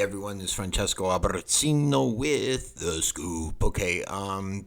everyone, this is Francesco Abbruzzino with The Scoop. Okay,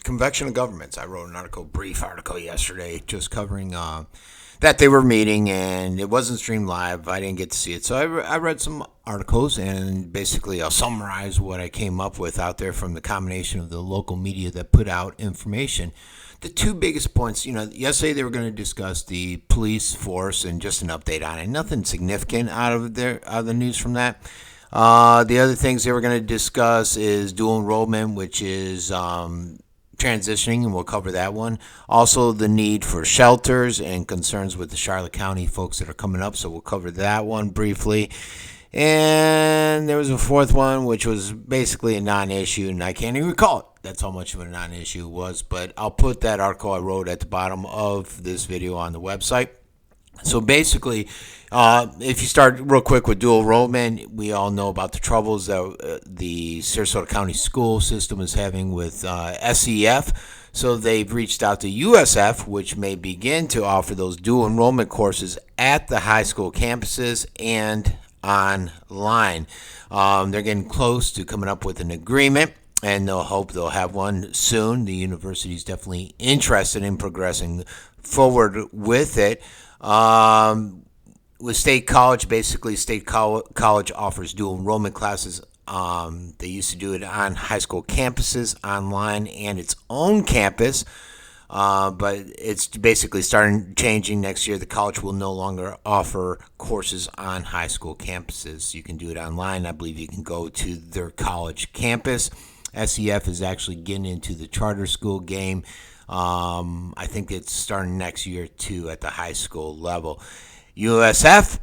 convection of governments. I wrote an brief article yesterday, just covering that they were meeting, and it wasn't streamed live. I didn't get to see it. So I read some articles, and basically I'll summarize what I came up with out there from the combination of the local media that put out information. The two biggest points, yesterday they were going to discuss the police force and just an update on it. Nothing significant out of the news from that. The other things they were going to discuss is dual enrollment, which is transitioning, and we'll cover that one. Also, the need for shelters and concerns with the Charlotte County folks that are coming up, so we'll cover that one briefly. And there was a fourth one, which was basically a non-issue, and I can't even recall it. That's how much of a non-issue it was, but I'll put that article I wrote at the bottom of this video on the website. So basically, if you start real quick with dual enrollment, we all know about the troubles that the Sarasota County school system is having with SEF. So they've reached out to USF, which may begin to offer those dual enrollment courses at the high school campuses and online. They're getting close to coming up with an agreement, and they'll hope they'll have one soon. The university is definitely interested in progressing forward with it. With State College, basically State College offers dual enrollment classes. They used to do it on high school campuses, online, and its own campus. But it's basically changing next year. The college will no longer offer courses on high school campuses. You can do it online. I believe you can go to their college campus. SEF is actually getting into the charter school game. I think it's starting next year, too, at the high school level. USF,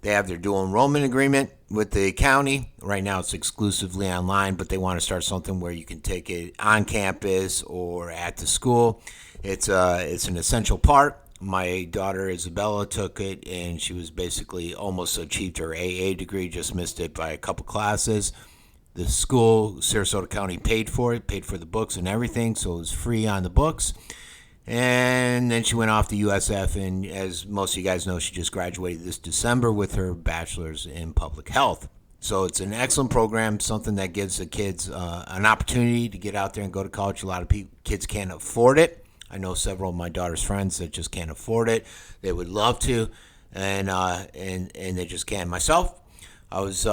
they have their dual enrollment agreement with the county. Right now it's exclusively online, but they want to start something where you can take it on campus or at the school. It's an essential part. My daughter Isabella took it, and she was basically almost achieved her AA degree, just missed it by a couple classes. The school, Sarasota County, paid for it, paid for the books and everything, so it was free on the books. And then she went off to USF, and as most of you guys know, she just graduated this December with her bachelor's in public health. So it's an excellent program, something that gives the kids an opportunity to get out there and go to college. A lot of kids can't afford it. I know several of my daughter's friends that just can't afford it. They would love to, and they just can't. Myself, I was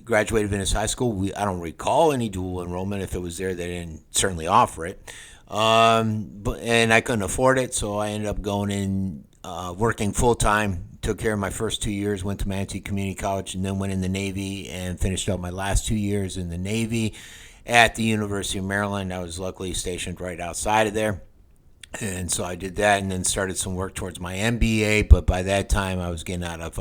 graduated Venice High School. I don't recall any dual enrollment. If it was there, they didn't certainly offer it. And I couldn't afford it, so I ended up going in, working full-time, took care of my first 2 years, went to Manatee Community College, and then went in the Navy and finished up my last 2 years in the Navy at the University of Maryland. I was luckily stationed right outside of there. And so I did that and then started some work towards my MBA, but by that time I was getting out of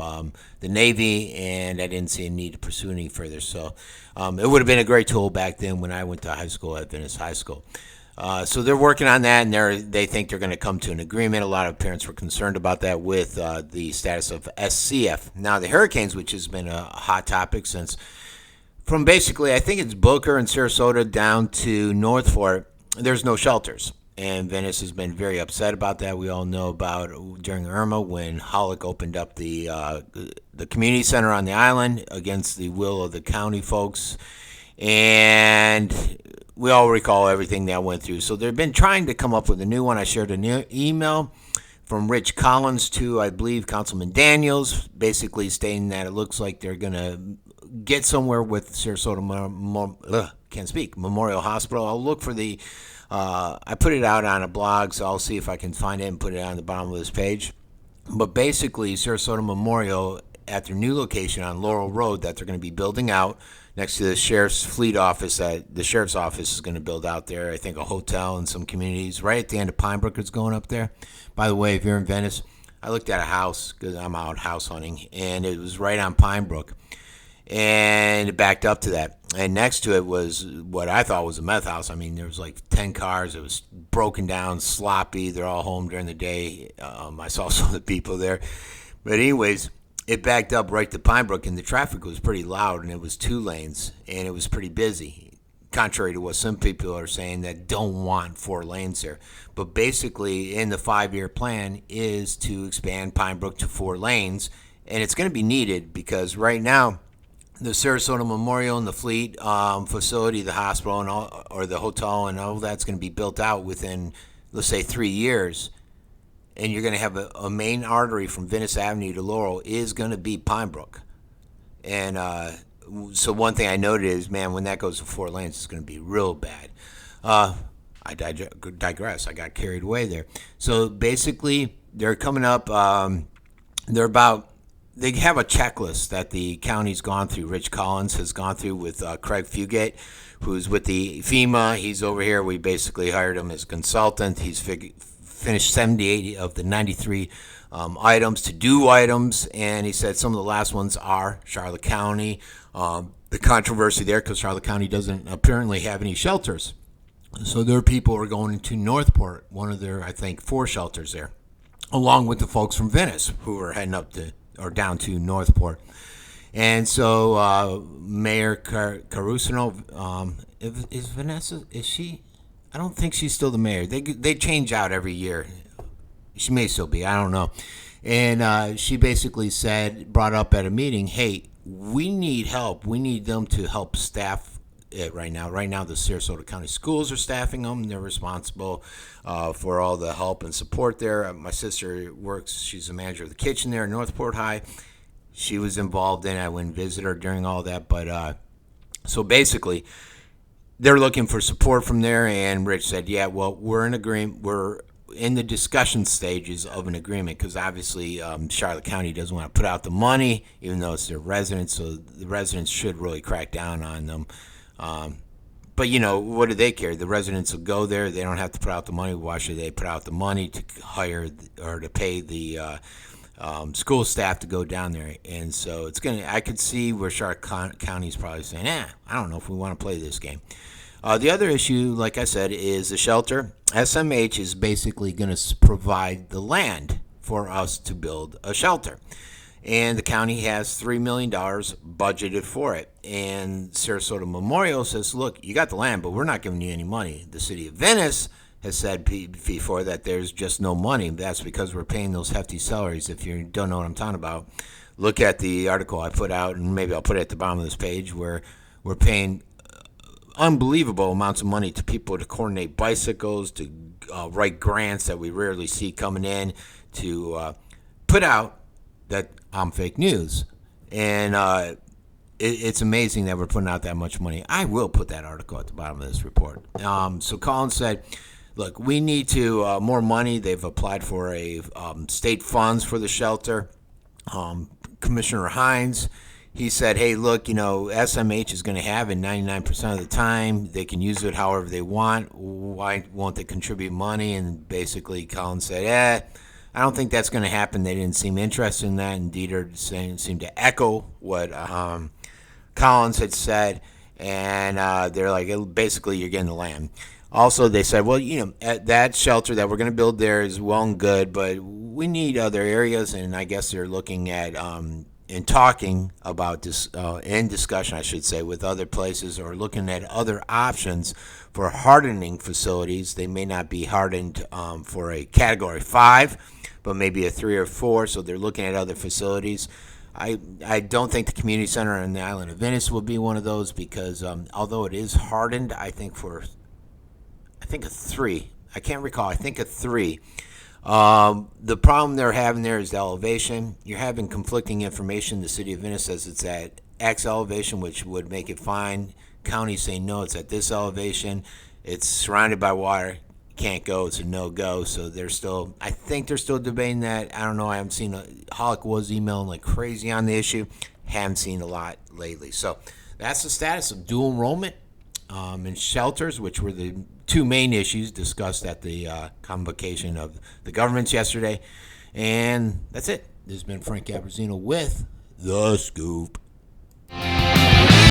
the Navy, and I didn't see a need to pursue any further. So it would have been a great tool back then when I went to high school at Venice High School. So they're working on that, and they think they're going to come to an agreement. A lot of parents were concerned about that with the status of SCF. Now the hurricanes, which has been a hot topic since from basically, I think it's Booker and Sarasota down to North Fort, there's no shelters. And Venice has been very upset about that. We all know about during Irma when Hollick opened up the community center on the island against the will of the county folks. And we all recall everything that went through. So they've been trying to come up with a new one. I shared an email from Rich Collins to, I believe, Councilman Daniels, basically stating that it looks like they're going to get somewhere with Sarasota Memorial Hospital. I'll look for the... I put it out on a blog, so I'll see if I can find it and put it on the bottom of this page. But basically, Sarasota Memorial, at their new location on Laurel Road that they're going to be building out next to the sheriff's fleet office that the sheriff's office is going to build out there. I think a hotel and some communities. Right at the end of Pinebrook is going up there. By the way, if you're in Venice, I looked at a house because I'm out house hunting, and it was right on Pinebrook. And it backed up to that. And next to it was what I thought was a meth house. I mean, there was like 10 cars. It was broken down, sloppy. They're all home during the day. I saw some of the people there. But anyways, it backed up right to Pinebrook, and the traffic was pretty loud, and it was 2 lanes, and it was pretty busy, contrary to what some people are saying that don't want 4 lanes there. But basically, in the 5-year plan is to expand Pinebrook to 4 lanes, and it's going to be needed because right now, the Sarasota Memorial and the Fleet facility, the hospital, and all, or the hotel, and all that's going to be built out within, let's say, 3 years. And you're going to have a main artery from Venice Avenue to Laurel is going to be Pinebrook. And so one thing I noted is, man, when that goes to 4 lanes, it's going to be real bad. I digress. I got carried away there. So basically, they're coming up. They're about. They have a checklist that the county's gone through. Rich Collins has gone through with Craig Fugate, who's with the FEMA. He's over here. We basically hired him as a consultant. He's finished 78 of the 93 items, to-do items, and he said some of the last ones are Charlotte County. The controversy there, because Charlotte County doesn't apparently have any shelters. So their people are going to Northport, one of their, I think, 4 shelters there, along with the folks from Venice who are heading up to or down to Northport. And so Mayor Caruso, is Vanessa, is she? I don't think she's still the mayor. They change out every year. She may still be. I don't know. And she basically brought up at a meeting, hey, we need help. We need them to help staff it right now. Right now, the Sarasota County schools are staffing them. They're responsible for all the help and support there. My sister works. She's the manager of the kitchen there at Northport High. She was involved in it. I went and visited her during all that. But so basically, they're looking for support from there. And Rich said, yeah, well, we're in agreement. We're in the discussion stages of an agreement, because obviously Charlotte County doesn't want to put out the money, even though it's their residents. So the residents should really crack down on them. But, what do they care? The residents will go there. They don't have to put out the money. Why should they put out the money to hire or to pay the school staff to go down there? And so I could see where Charlotte County is probably saying, I don't know if we want to play this game. The other issue, like I said, is the shelter. SMH is basically going to provide the land for us to build a shelter. And the county has $3 million budgeted for it. And Sarasota Memorial says, look, you got the land, but we're not giving you any money. The city of Venice has said before that there's just no money. That's because we're paying those hefty salaries. If you don't know what I'm talking about, look at the article I put out, and maybe I'll put it at the bottom of this page, where we're paying unbelievable amounts of money to people to coordinate bicycles, to write grants that we rarely see coming in, to put out that I'm fake news. And it's amazing that we're putting out that much money. I will put that article at the bottom of this report. So Collins said, look, we need to more money. They've applied for a state funds for the shelter. Commissioner Hines, he said, hey, look, SMH is going to have it 99% of the time. They can use it however they want. Why won't they contribute money? And basically Collins said, I don't think that's going to happen. They didn't seem interested in that. And Dieter seemed to echo what Collins had said. And they're like, basically, you're getting the land. Also, they said, well, that shelter that we're going to build there is well and good, but we need other areas. And I guess they're looking at and talking about this in discussion, I should say, with other places, or looking at other options for hardening facilities. They may not be hardened for a Category 5, but maybe a 3 or 4. So they're looking at other facilities. I don't think the community center on the island of Venice will be one of those, because although it is hardened, I think a 3. I can't recall. I think a 3. The problem they're having there is the elevation. You're having conflicting information. The city of Venice says it's at X elevation, which would make it fine. County saying no, it's at this elevation. It's surrounded by water. Can't go. It's a no-go. So I think they're still debating that. I don't know. I haven't seen Hollick was emailing like crazy on the issue. Haven't seen a lot lately. So that's the status of dual enrollment and shelters, which were the 2 main issues discussed at the convocation of the governments yesterday. And that's it. This has been Frank Abbruzzino with The Scoop.